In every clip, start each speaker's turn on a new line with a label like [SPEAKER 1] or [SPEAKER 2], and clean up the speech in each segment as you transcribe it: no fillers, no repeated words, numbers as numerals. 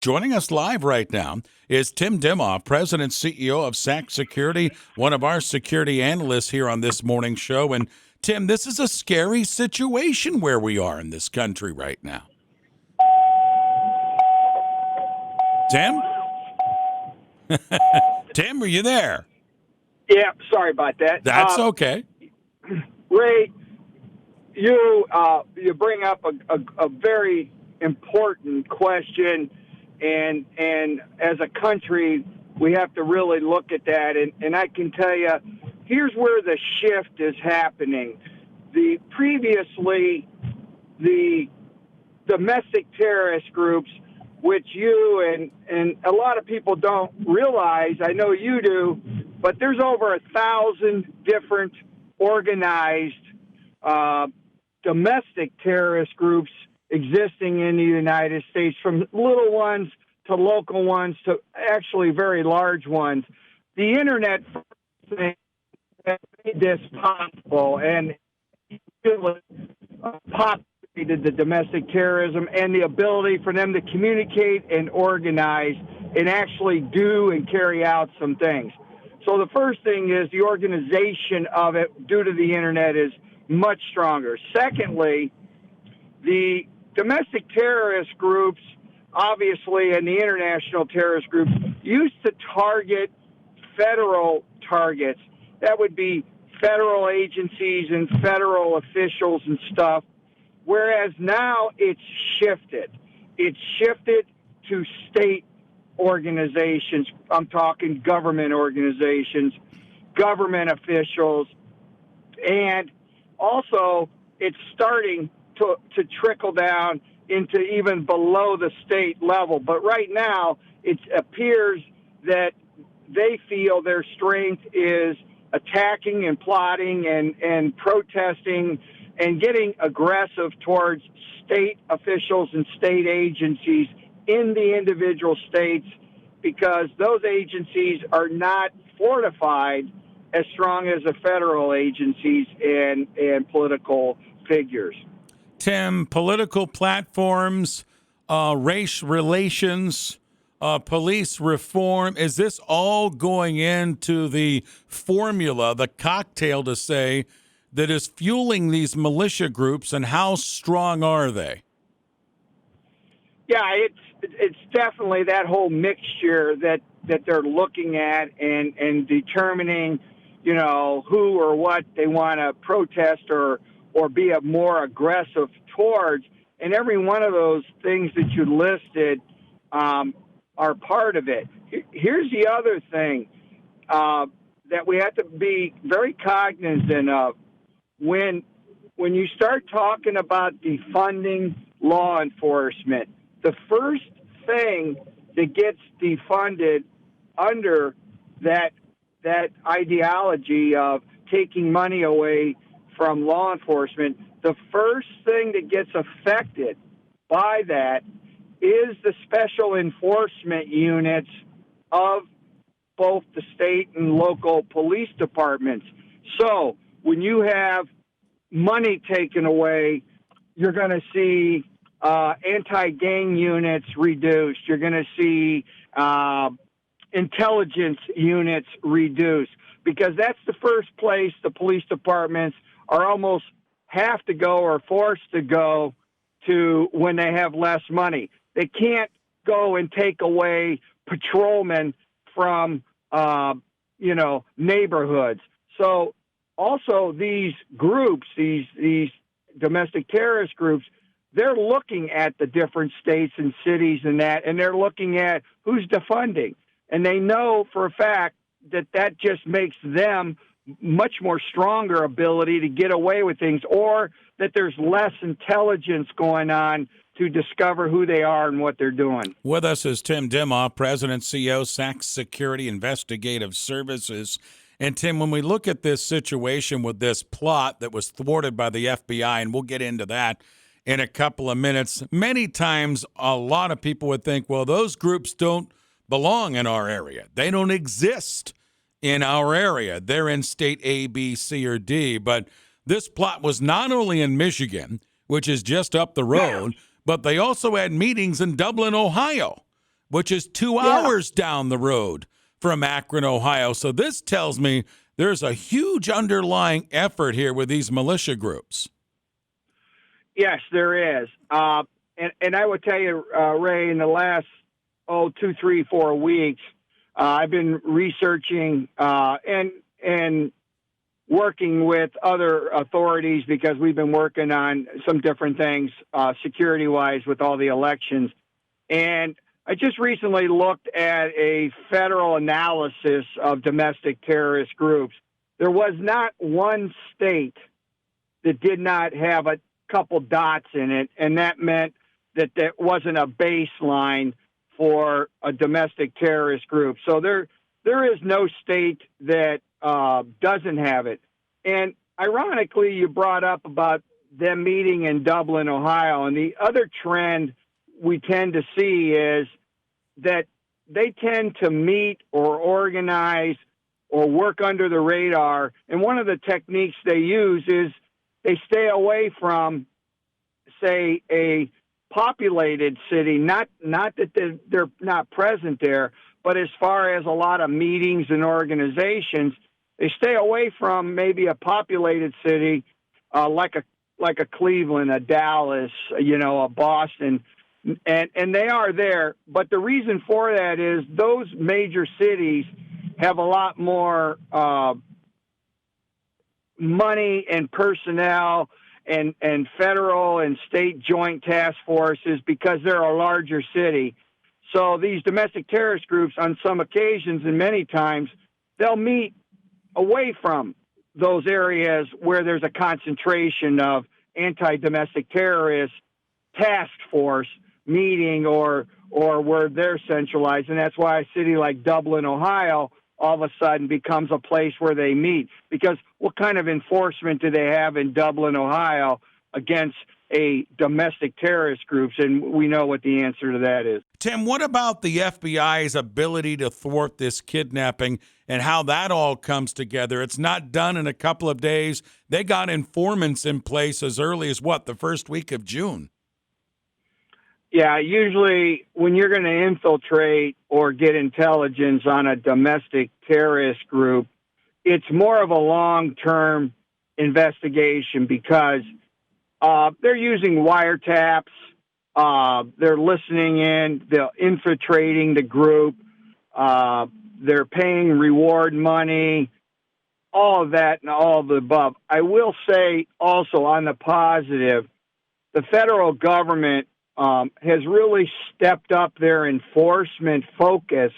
[SPEAKER 1] Joining us live right now is Tim Dimoff, President CEO of SAC Security, one of our security analysts here on this morning show. And Tim, this is a scary situation where we are in this country right now. Tim? Tim, are you there?
[SPEAKER 2] Yeah, sorry about that.
[SPEAKER 1] That's okay.
[SPEAKER 2] Ray, you bring up a very important question, and as a country, we have to really look at that. And I can tell you, here's where the shift is happening. Previously, the domestic terrorist groups, which you and a lot of people don't realize, I know you do, but there's over 1,000 different organized domestic terrorist groups existing in the United States, from little ones to local ones to actually very large ones. The internet made this possible and populated the domestic terrorism and the ability for them to communicate and organize and actually do and carry out some things. So the first thing is the organization of it due to the internet is much stronger. Secondly, the domestic terrorist groups, obviously, and the international terrorist groups used to target federal targets. That would be federal agencies and federal officials and stuff, whereas now it's shifted. It's shifted to state organizations. I'm talking government organizations, government officials, and also it's starting to trickle down into even below the state level. But right now, it appears that they feel their strength is attacking and plotting and protesting and getting aggressive towards state officials and state agencies in the individual states, because those agencies are not fortified as strong as the federal agencies and political figures.
[SPEAKER 1] Tim, political platforms, race relations, police reform, is this all going into the formula, the cocktail to say, that is fueling these militia groups, and how strong are they?
[SPEAKER 2] Yeah, it's definitely that whole mixture that they're looking at and determining, who or what they want to protest or be a more aggressive towards. And every one of those things that you listed are part of it. Here's the other thing that we have to be very cognizant of. When you start talking about defunding law enforcement, the first thing that gets defunded under that ideology of taking money away from law enforcement, the first thing that gets affected by that is the special enforcement units of both the state and local police departments. So when you have money taken away, you're going to see anti-gang units reduced. You're going to see intelligence units reduced, because that's the first place the police departments are almost have to go or forced to go to when they have less money. They can't go and take away patrolmen from, neighborhoods. So also these groups, these domestic terrorist groups, they're looking at the different states and cities and they're looking at who's defunding. And they know for a fact that just makes them much more stronger ability to get away with things, or that there's less intelligence going on to discover who they are and what they're doing.
[SPEAKER 1] With us is Tim Dimoff, President, CEO, SAC Security Investigative Services. And Tim, when we look at this situation with this plot that was thwarted by the FBI, and we'll get into that in a couple of minutes, many times a lot of people would think, well, those groups don't belong in our area. They don't exist in our area. They're in state A, B, C, or D. But this plot was not only in Michigan, which is just up the road, but they also had meetings in Dublin, Ohio, which is 2
[SPEAKER 2] Yeah.
[SPEAKER 1] hours down the road from Akron, Ohio. So this tells me there's a huge underlying effort here with these militia groups.
[SPEAKER 2] Yes, there is. And I will tell you, Ray, in the last, 2, 3, 4 weeks, I've been researching and working with other authorities because we've been working on some different things security-wise with all the elections. And I just recently looked at a federal analysis of domestic terrorist groups. There was not one state that did not have a couple dots in it, and that meant that there wasn't a baseline for a domestic terrorist group. So there is no state that doesn't have it. And ironically, you brought up about them meeting in Dublin, Ohio, and the other trend we tend to see is that they tend to meet or organize or work under the radar. And one of the techniques they use is they stay away from, say, a populated city, not that they're not present there, but as far as a lot of meetings and organizations, they stay away from maybe a populated city like a Cleveland, a Dallas, a Boston, and they are there. But the reason for that is those major cities have a lot more money and personnel and federal and state joint task forces because they're a larger city. So these domestic terrorist groups, on some occasions and many times, they'll meet away from those areas where there's a concentration of anti-domestic terrorist task force meeting or where they're centralized. And that's why a city like Dublin, Ohio, all of a sudden becomes a place where they meet. Because what kind of enforcement do they have in Dublin, Ohio against a domestic terrorist groups? And we know what the answer to that is.
[SPEAKER 1] Tim, what about the FBI's ability to thwart this kidnapping and how that all comes together? It's not done in a couple of days. They got informants in place as early as the first week of June?
[SPEAKER 2] Yeah, usually when you're going to infiltrate or get intelligence on a domestic terrorist group, it's more of a long-term investigation because they're using wiretaps, they're listening in, they're infiltrating the group, they're paying reward money, all of that and all of the above. I will say also on the positive, the federal government has really stepped up their enforcement focus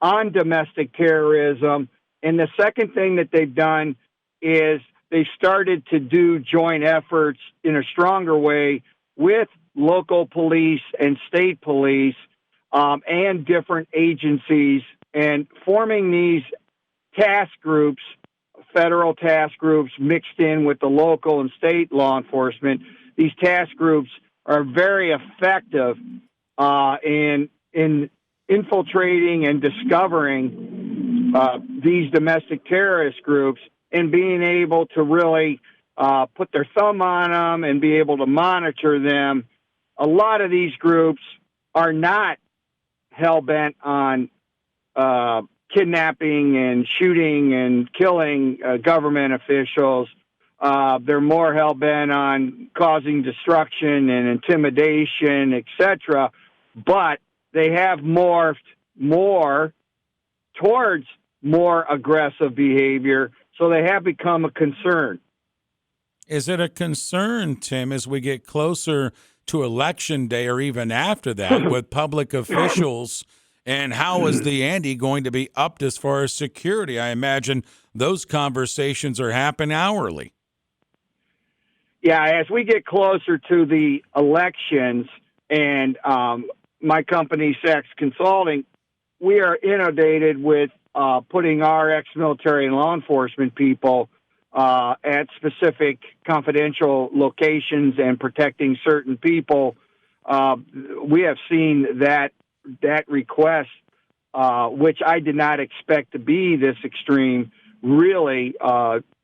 [SPEAKER 2] on domestic terrorism. And the second thing that they've done is they started to do joint efforts in a stronger way with local police and state police and different agencies, and forming these task groups, federal task groups mixed in with the local and state law enforcement. These task groups are very effective in infiltrating and discovering these domestic terrorist groups and being able to really put their thumb on them and be able to monitor them. A lot of these groups are not hell-bent on kidnapping and shooting and killing government officials. They're more hell-bent on causing destruction and intimidation, etc. But they have morphed more towards more aggressive behavior, so they have become a concern.
[SPEAKER 1] Is it a concern, Tim, as we get closer to Election Day or even after that with public officials? And how is the ante going to be upped as far as security? I imagine those conversations are happening hourly.
[SPEAKER 2] Yeah, as we get closer to the elections, and my company, Sachs Consulting, we are inundated with putting our ex-military and law enforcement people at specific confidential locations and protecting certain people. We have seen that request, which I did not expect to be this extreme, really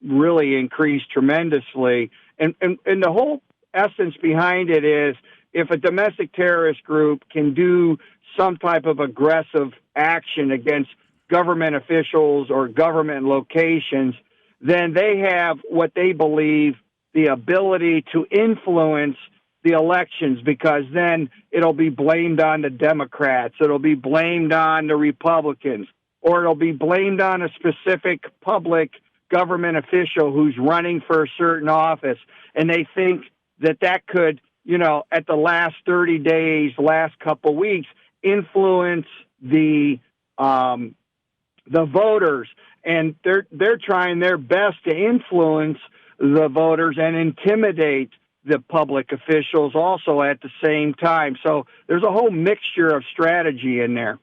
[SPEAKER 2] increased tremendously. And the whole essence behind it is if a domestic terrorist group can do some type of aggressive action against government officials or government locations, then they have what they believe the ability to influence the elections, because then it'll be blamed on the Democrats, it'll be blamed on the Republicans, or it'll be blamed on a specific public government official who's running for a certain office. And they think that that could, at the last 30 days, last couple weeks, influence the voters. And they're trying their best to influence the voters and intimidate the public officials also at the same time. So there's a whole mixture of strategy in there.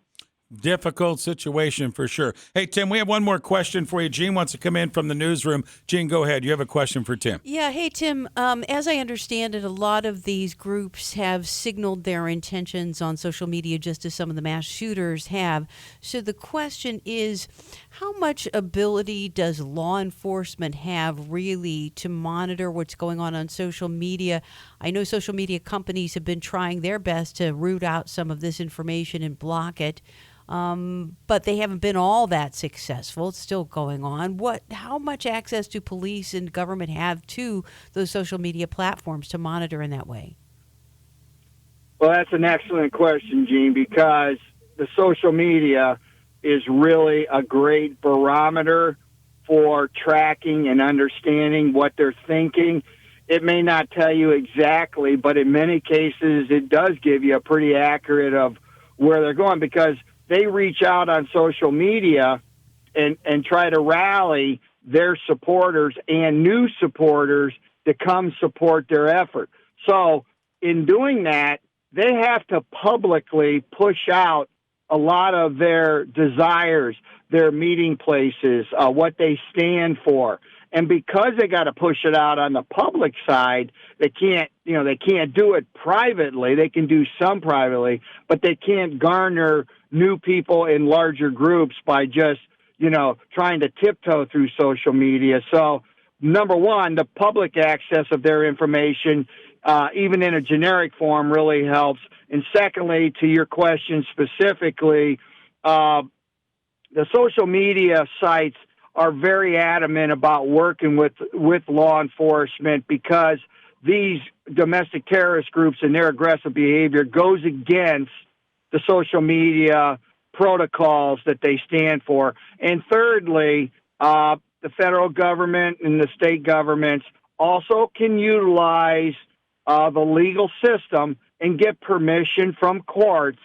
[SPEAKER 1] Difficult situation for sure. Hey, Tim, we have one more question for you. Gene wants to come in from the newsroom. Gene, go ahead. You have a question for Tim.
[SPEAKER 3] Yeah. Hey, Tim, as I understand it, a lot of these groups have signaled their intentions on social media, just as some of the mass shooters have. So the question is, how much ability does law enforcement have really to monitor what's going on social media? I know social media companies have been trying their best to root out some of this information and block it. But they haven't been all that successful. It's still going on. How much access do police and government have to those social media platforms to monitor in that way?
[SPEAKER 2] Well, that's an excellent question, Gene, because the social media is really a great barometer for tracking and understanding what they're thinking. It may not tell you exactly, but in many cases, it does give you a pretty accurate of where they're going, because they reach out on social media and try to rally their supporters and new supporters to come support their effort. So in doing that, they have to publicly push out a lot of their desires, their meeting places, what they stand for. And because they got to push it out on the public side, they can't do it privately. They can do some privately, but they can't garner new people in larger groups by just, trying to tiptoe through social media. So, number one, the public access of their information, even in a generic form, really helps. And secondly, to your question specifically, the social media sites are very adamant about working with law enforcement, because these domestic terrorist groups and their aggressive behavior goes against the social media protocols that they stand for. And thirdly, the federal government and the state governments also can utilize the legal system and get permission from courts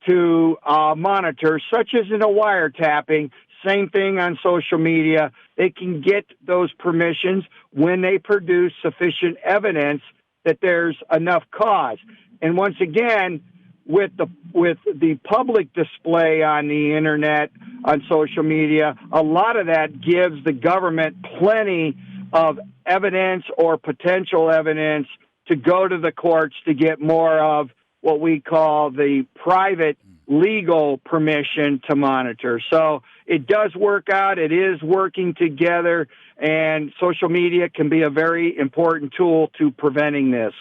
[SPEAKER 2] to monitor, such as in a wiretapping. Same thing on social media. They can get those permissions when they produce sufficient evidence that there's enough cause. And once again, with the public display on the internet, on social media, a lot of that gives the government plenty of evidence or potential evidence to go to the courts to get more of what we call the private legal permission to monitor. So it does work out. It is working together, and social media can be a very important tool to preventing this.